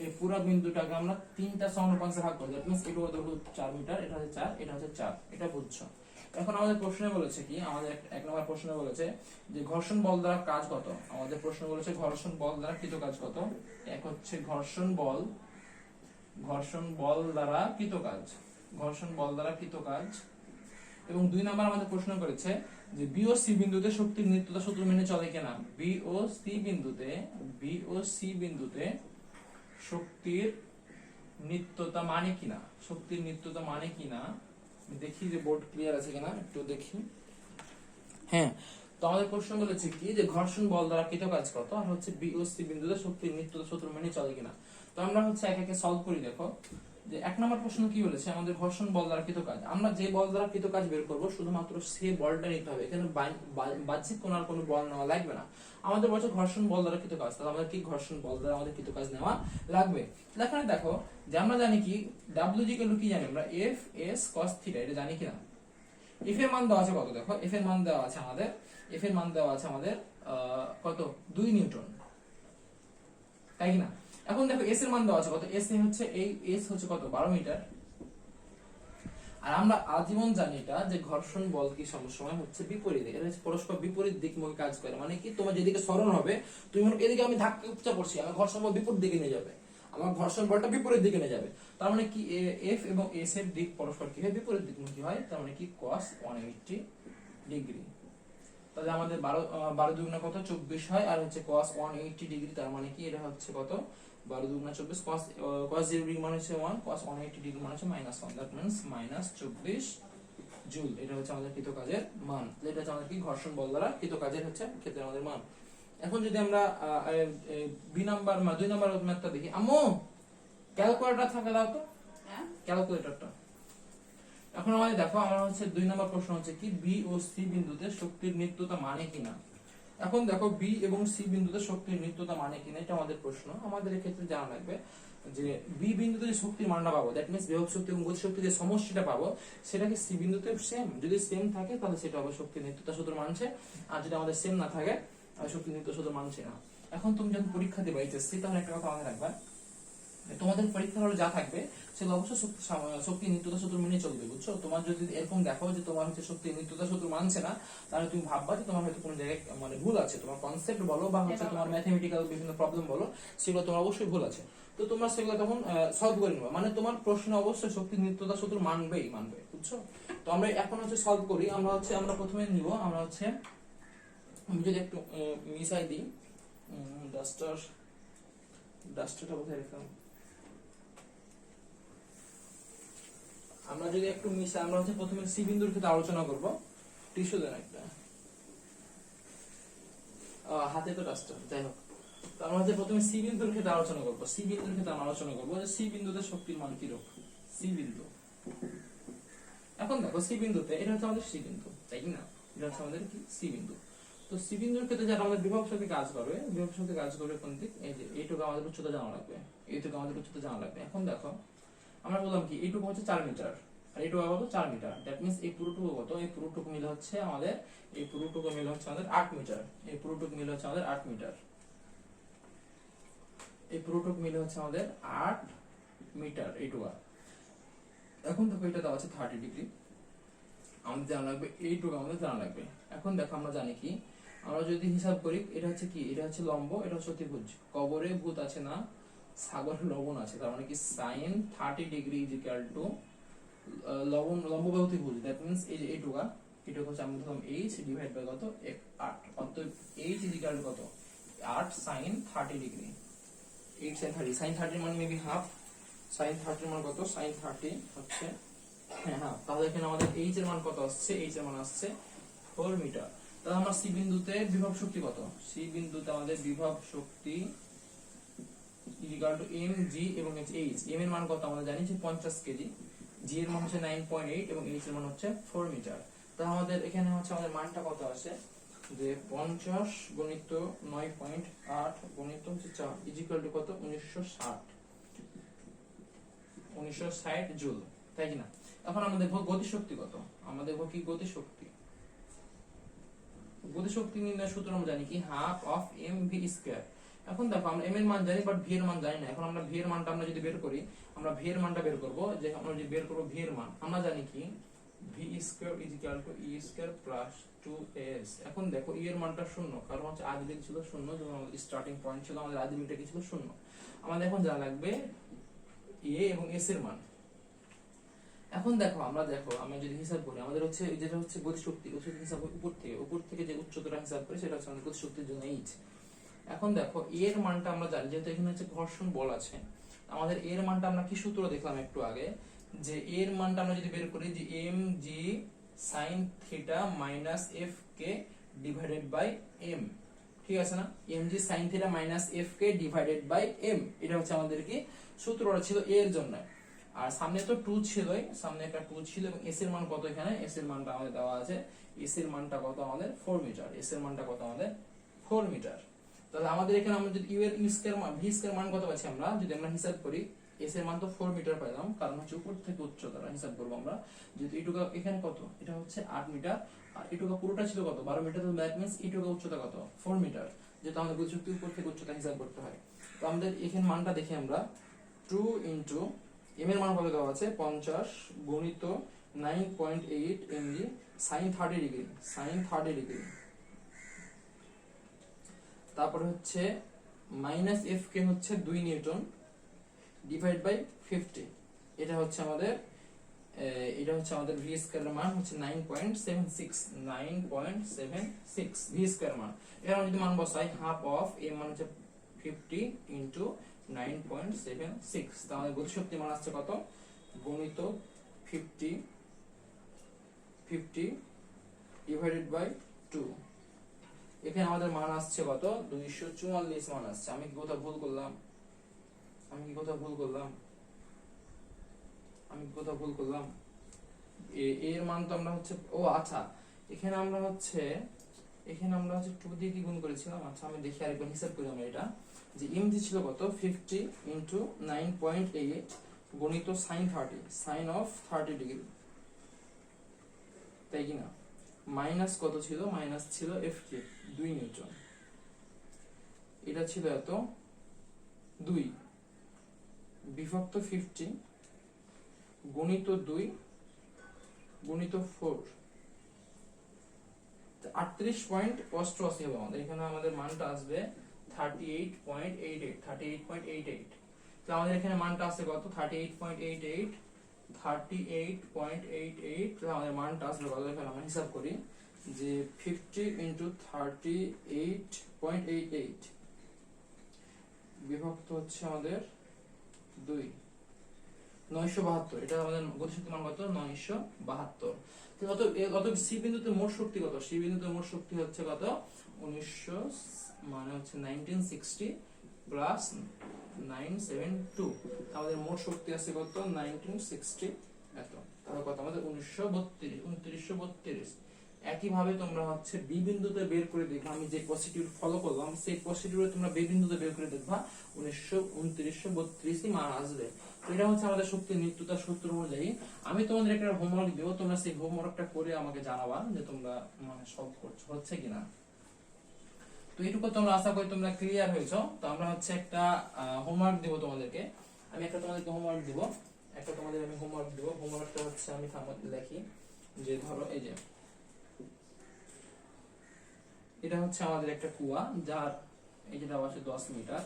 এই পুরো বিন্দুটাকে আমরা তিনটা সমঅনুপাংশে ভাগ করি। দ্যাট মিন্স এটা হলো 4 মিটার, এটা হচ্ছে 4, এটা হচ্ছে 4, এটা বুঝছো। এখন আমাদের প্রশ্নে বলেছে কি, আমাদের এক নম্বর প্রশ্নে বলেছে যে ঘর্ষণ বল দ্বারা কাজ কত। আমাদের প্রশ্ন বলেছে ঘর্ষণ বল দ্বারা কৃত কাজ কত। এক হচ্ছে ঘর্ষণ বল দ্বারা কৃত কাজ, এবং 2 নাম্বার আমাদের প্রশ্ন করেছে যে বি ও সি বিন্দুতে শক্তির নিত্যতা সূত্র মেনে চলে কিনা। বি ও সি বিন্দুতে শক্তির নিত্যতা মানে কিনা, দেখি যে বোর্ড ক্লিয়ার আছে কিনা, একটু দেখি। হ্যাঁ, তো আমাদের প্রশ্ন বলেছে কি যে ঘর্ষণ বল দ্বারা কৃত কাজ কত, আর হচ্ছে বি ও সি বিন্দুতে শক্তির নিত্যতা সূত্র মেনে চলে কিনা। তো আমরা হচ্ছে একে একে সলভ করি। দেখো যে 1 নম্বর প্রশ্ন কি বলেছে, আমাদের ঘর্ষণ বল দ্বারা কৃত কাজ। আমরা যে বল দ্বারা কৃত কাজ বের করব শুধুমাত্র সে বলটা নিতে হবে, এখানে বাহ্যিক কোনো বল নেওয়া লাগবে না। আমাদের বলছে ঘর্ষণ বল দ্বারা কৃত কাজ, তাহলে আমাদের কি ঘর্ষণ বল দ্বারা আমাদের কৃত কাজ নেওয়া লাগবে। এখানে দেখো যে আমরা জানি কি W কি জানি আমরা F S cos θ, এটা জানি কিনা। F এর মান দেওয়া আছে কত, দেখো F এর মান দেওয়া আছে আমাদের কত 2 নিউটন, তাই কিনা। এখন দেখো S এর মান দেওয়া আছে কত, S হচ্ছে কত 12 মিটার। আর আমরা আজীবন জানি এটা যে ঘর্ষণ বল কি সবসময় হচ্ছে বিপরীত, এটা হচ্ছে পরস্পর বিপরীত দিকমুখে কাজ করে। মানে কি তোমার যেদিকে সরণ হবে, তুমি মনে এদিকে আমি ধাক্কা উপচা পড়ছি, আমার ঘর্ষণ বল বিপরীত দিকে নিয়ে যাবে, আমার ঘর্ষণ বলটা বিপরীত দিকে নিয়ে যাবে। তার মানে কি F এবং S এর দিক পরস্পর কি হয়, বিপরীত দিকমুখী হয়। তার মানে কি cos 180 ডিগ্রি। তাহলে আমাদের 12 দুগুণা কত 24 হয়, আর হচ্ছে cos 180 ডিগ্রি, তার মানে কি এটা হচ্ছে কত 12 দুগুণা 24, cos 0 ডিগ্রি মানে হচ্ছে 1, cos 180 ডিগ্রি মানে হচ্ছে -1, দ্যাট মিন্স -24 জুল। এটা হচ্ছে আমাদের কৃত কাজের মান। এটা হচ্ছে আমাদের কি ঘর্ষণ বল দ্বারা কৃত কাজের হচ্ছে ক্ষেত্রে আমাদের মান। এখন যদি আমরা দুই নাম্বার ম্যাথটা দেখি, আম্মু ক্যালকুলেটর থাকে দাও তো, হ্যাঁ ক্যালকুলেটরটা। এখন আমাদের দেখো আমরা হচ্ছে 2 নম্বর প্রশ্ন হচ্ছে কি বি ও সি বিন্দুতে শক্তির নিত্যতা মানে কিনা। এখন দেখো বি এবং সি বিন্দুতে শক্তির নিত্যতা মানে কিনা, এটা আমাদের প্রশ্ন। আমাদের এই ক্ষেত্রে জানা লাগবে যে বি বিন্দুতে যে শক্তির মানটা পাবো, দ্যাট মিন্স বিভব শক্তি এবং গতি শক্তির যে সমষ্টিটা পাবো, সেটা কি সি বিন্দুতে সেম। যদি সেম থাকে তাহলে সেটা হবে শক্তির নিত্যতা সূত্র মানছে, আর যদি আমাদের সেম না থাকে তাহলে শক্তির নিত্যতা সূত্র মানছে না। এখন তুমি যখন পরীক্ষা দিবে এইচএসসি, তাহলে একটা কথা মাথায় রাখবা, তোমাদের পরীক্ষার হলে যা থাকবে সেগুলো অবশ্যই শক্তি নিত্যতা সূত্র মেনে চলবে, বুঝছো। তোমার যদি এরকম দেখো যে তোমার হচ্ছে শক্তি নিত্যতা সূত্র মানছে না, তাহলে তুমি ভাববা যে তোমার হয়তো কোনো জায়গায় মানে ভুল আছে, তোমার কনসেপ্ট বলো বা হচ্ছে তোমার ম্যাথমেটিক্যাল বিভিন্ন প্রবলেম বলো, সেগুলো তোমার অবশ্যই ভুল আছে। তো তোমরা সেগুলো তখন সলভ করে নিবা, মানে তোমার প্রশ্ন অবশ্যই শক্তি নিত্যতা সূত্র মানবে, বুঝছো। তো আমরা এখন হচ্ছে সলভ করি। আমরা প্রথমে নিব, আমরা হচ্ছে আমি যদি একটু মিশাই দিই, ডাস্টারটা কোথায় রাখলাম, আমরা যদি একটু মিশাই, আমরা হচ্ছে প্রথমে সি বিন্দুর ক্ষেত্রে আলোচনা করব। টিস্যু দেন একটা, হাতে তো ডাস্টার, যাই হোক। তো আমরা হচ্ছে প্রথমে সি বিন্দুর ক্ষেত্রে আলোচনা করব। সি বিন্দুর ক্ষেত্রে আমরা আলোচনা করব যে সি বিন্দুতে শক্তির মান কি রকম। সি বিন্দু, এখন দেখো সি বিন্দুতে এটা হচ্ছে আমাদের সি বিন্দু, তাই কি না, এটা হচ্ছে আমাদের কি সি বিন্দু। তো সি বিন্দুর ক্ষেত্রে যারা আমাদের বিভব শক্তি কাজ করবে কোন দিক, এই যে এইটুকু আমাদের উচ্চতা জানা লাগবে, এখন দেখো আমরা বললাম কি এইটুকু হচ্ছে 4 মিটার, আর এইটুকু কত 4 মিটার, দ্যাট মিন্স এই পুরোটুকু কত, এই পুরোটুকু মিলে হচ্ছে আমাদের 8 মিটার, এই পুরোটুকু মিলে হচ্ছে আমাদের 8 মিটার, এইটুকু। এখন দেখো এটা দেওয়া আছে 30 ডিগ্রি, আমাদের জানা লাগবে এইটুকু, আমাদের জানা লাগবে। এখন দেখো আমরা জানি কি, আমরা যদি হিসাব করি, এটা হচ্ছে কি, এটা হচ্ছে লম্ব, এটা হচ্ছে অতিভুজ। কবরে ভূত আছে না, সাগরে লবণ আছে, তার মানে কি sin 30 degree is equal two লম্ব বাই অতিভুজ, দ্যাট মিন্স এই যে এইটুকু হচ্ছে আমরা ধরলাম h ডিভাইড বাই কত 8, অতএব h ইজ ইকুয়াল টু কত 8 sin 30 ডিগ্রি, 8 sin 30, sin 30 মানে মেবি হাফ, sin 30 মানে কত, sin 30 হচ্ছে হ্যাঁ, তাহলে এখানে আমাদের h এর মান কত আসছে, h এর মান আসছে 4 মিটার। তাহলে আমরা সি বিন্দুতে বিভব শক্তি কত, সি বিন্দুতে আমাদের বিভব শক্তি ইকুয়াল টু mg এবং h। m এর মান কত আমরা জানি যে 50 কেজি, g এর মান হচ্ছে 9.8 এবং h এর মান হচ্ছে 4 মিটার। তাহলে আমাদের এখানে হচ্ছে আমাদের মানটা কত আসে যে 50 গুণিত 9.8 গুণিত হচ্ছে 4 ইজ ইকুয়াল টু কত 1960 জুল, তাই কি না। এখন আমরা দেখব গতিশক্তি কত, আমরা দেখব কি গতিশক্তি নির্ণয়ের সূত্র আমরা জানি কি হাফ অফ mv স্কয়ার। এখন দেখো আমরা m এর মান জানি বাট v এর মান জানি না। এখন আমরা v এর মানটা আমরা যদি বের করি, আমরা v এর মানটা বের করব, যে আমরা যদি বের করব v এর মান, আমরা জানি কি v square is equal two e square plus 2s। এখন দেখো e এর মানটা শূন্য, কারণ হচ্ছে আদি বেগ ছিল শূন্য, যখন আমাদের স্টার্টিং পয়েন্ট ছিল আমাদের আদি বেগটা কি ছিল শূন্য। আমাদের এখন জানা লাগবে a এবং s এর মান। এখন দেখো আমরা যদি হিসাব করি, আমাদের হচ্ছে যেটা হচ্ছে গতিশক্তি হিসাব উপর থেকে যে উচ্চতাটা হিসাব করি সেটা হচ্ছে আমাদের গতিশক্তির জন্য h। এখন দেখো এর মানটা আমরা জানি, যেহেতু এখানে হচ্ছে ঘর্ষণ বল আছে, আমাদের এর মানটা আমরা কি সূত্র দেখলাম একটু আগে, যে এর মানটা আমরা যদি বের করি যে mg sin θ minus fk divided by m, ঠিক আছে না, mg sin θ minus fk divided by m, এটা হচ্ছে আমাদের কি সূত্রটা ছিল এর জন্য। আর সামনে তো 2 ছিলই, সামনে একটা 2 ছিল, এবং এস এর মান কত, এখানে এস এর মানটা আমাদের দেওয়া আছে, এস এর মানটা কত আমাদের 4 মিটার, এস এর মানটা কত আমাদের 4 মিটার। তাহলে আমাদের এখানে আমরা যদি ইউ এর ইউ স্কয়ার মান ভি স্কয়ার মান কত পাচ্ছি আমরা, যদি আমরা হিসাব করি এস এর মান তো 4 মিটার পেলাম, কারণ হচ্ছে উপর থেকে উচ্চতা হিসাব করব আমরা, যেহেতু এটুকু এখানে কত, এটা হচ্ছে 8 মিটার, আর এটুকু পুরোটা ছিল কত 12 মিটার, তো দ্যাট মিন্স এটুকু উচ্চতা কত 4 মিটার, যেহেতু আমাদের গতিশক্তি উপর থেকে উচ্চতা হিসাব করতে হয়। তো আমাদের এখানে মানটা দেখি আমরা, 2 ইনটু এম এর মান কত দেওয়া আছে 50 গুণিত 9.8 mg sin 30 degree, sin 30 degree, তারপরে হচ্ছে মাইনাস এফ কে হচ্ছে 2 নিউটন ডিভাইড বাই 50, এটা হচ্ছে আমাদের ভি স্কয়ার এর মান হচ্ছে 9.76, 9.76 ভি স্কয়ার মান। এর আমরা যদি মান বসাই হাফ অফ এর মান হচ্ছে 50 ইনটু 9.76, তাহলে গতিশক্তি মান আসছে কত গুণিত 50 ডিভাইডেড বাই 2, এখানে আমাদের মান আসছে কত 244 মান আসছে। আমি কি কোথাও ভুল করলাম? এর মান তো আমরা হচ্ছে, ও আচ্ছা, এখানে আমরা হচ্ছে 2 দিয়ে কি গুণ করেছিলাম, আচ্ছা আমি দেখি আরেকবার হিসাব করি আমরা এটা, যে এমজি ছিল কত 50 ইনটু 9.8 গুণিত sin 30, sin অফ 30 ডিগ্রি, তাই কি না, মাইনাস কত ছিল, মাইনাস ছিল এফ কে 2 নিউটন, এটা ছিল এত 2 বিভক্ত 50 গুণিত 2 গুণিত 4, 38.88 হবে আমাদের, এখানে আমাদের মানটা আসবে 38.88, তো আমাদের এখানে মানটা আসছে কত 38.88, তো আমাদের মানটা আসবে কত, এখানে আমরা হিসাব করি যে 50 ইনটু 38.88 বিভক্ত হচ্ছে আমাদের 2, 972, এটা আমাদের গতিশক্তি মান কত 972। অত সি বিন্দুতে মোট শক্তি কত, সি বিন্দুতে মোট শক্তি হচ্ছে কত 1900 মানে হচ্ছে 1960 প্লাস 972, আমাদের মোট শক্তি আছে কত 1960 এত, তাহলে কত আমাদের 2932। একইভাবে তোমরা হচ্ছে বি বিন্দুতে বের করে দেখবা, আমি যে প্রসিডিউর ফলো করলাম সেই প্রসিডিউরে তোমরা বি বিন্দুতে বের করে দেখবা 2932 মান আসবে। তো এটা হচ্ছে আমাদের শক্তির নিত্যতার সূত্র অনুযায়ী। আমি তোমাদের একটা হোমওয়ার্ক দেবো, তোমরা সেই হোমওয়ার্কটা করে আমাকে জানাবা যে তোমরা মানে সলভ করছো হচ্ছে কিনা। তো এইটুকু তোমরা আশা করি তোমরা ক্লিয়ার হয়েছো। তো আমরা হচ্ছে একটা হোমওয়ার্ক দেবো তোমাদেরকে, আমি তোমাদেরকে হোমওয়ার্ক দেবো, হোমওয়ার্কটা হচ্ছে আমি লিখি যে ধরো এই যে এটা হচ্ছে আমাদের একটা কুয়া, যার এই যে দেওয়া আছে 10 মিটার,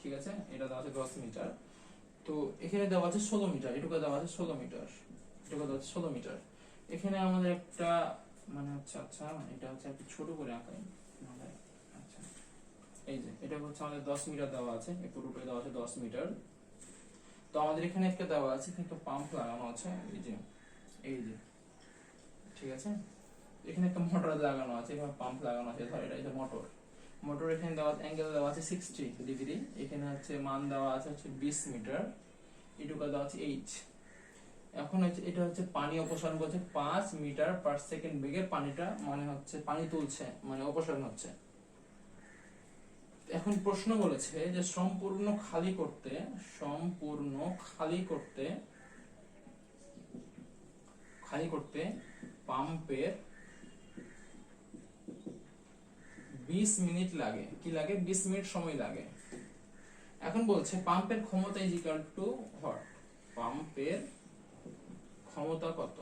ঠিক আছে, এটা দেওয়া আছে 10 মিটার, তো এখানে দেওয়া আছে 16 মিটার, এটুকু দেওয়া আছে 16 মিটার, এখানে আমাদের একটা মানে হচ্ছে, আচ্ছা এটা হচ্ছে একটু ছোট করে আঁকাই, আচ্ছা এই যে এটা হচ্ছে আমাদের 10 মিটার দেওয়া আছে, এই পুরোটাই দেওয়া আছে 10 মিটার। তো আমাদের এখানে একটা দেওয়া আছে কিন্তু পাম্প লাগানো আছে, এই যে ঠিক আছে, এখানে একটা মোটর লাগানো আছে, এখানে পাম্প লাগানো আছে, ধর এটা হচ্ছে মোটর এখানে দেওয়া অ্যাঙ্গেল দেওয়া আছে 60 ডিগ্রি, এখানে হচ্ছে মান দেওয়া আছে হচ্ছে 20 মিটার, এটুকু দেওয়া আছে এইচ। এখন হচ্ছে এটা হচ্ছে পানি অপসারণ করছে 5 মিটার পার সেকেন্ড বেগে, পানিটা মানে হচ্ছে পানি তুলছে মানে অপসারণ হচ্ছে। এখন প্রশ্ন বলেছে যে সম্পূর্ণ খালি করতে পাম্পের 20 মিনিট লাগে, কি লাগে 20 মিনিট সময় লাগে। এখন বলছে পাম্পের ক্ষমতা ইজ ইকুয়াল টু হোয়াট, পাম্পের ক্ষমতা কত।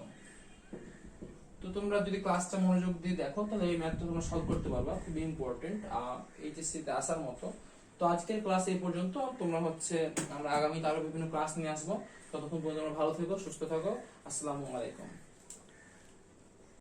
তো তোমরা যদি ক্লাসটা মনোযোগ দিয়ে দেখো তাহলে এই ম্যাথটা তোমরা সলভ করতে পারবা, খুবই ইম্পর্টেন্ট এইচএসসি তে আসার মতো। তো আজকের ক্লাস এই পর্যন্ত, তোমরা হচ্ছে আমরা আগামীতে আরো বিভিন্ন ক্লাস নিয়ে আসবো, ততক্ষণ পর্যন্ত তোমরা ভালো থেকো, সুস্থ থাকো, আসসালামু আলাইকুম।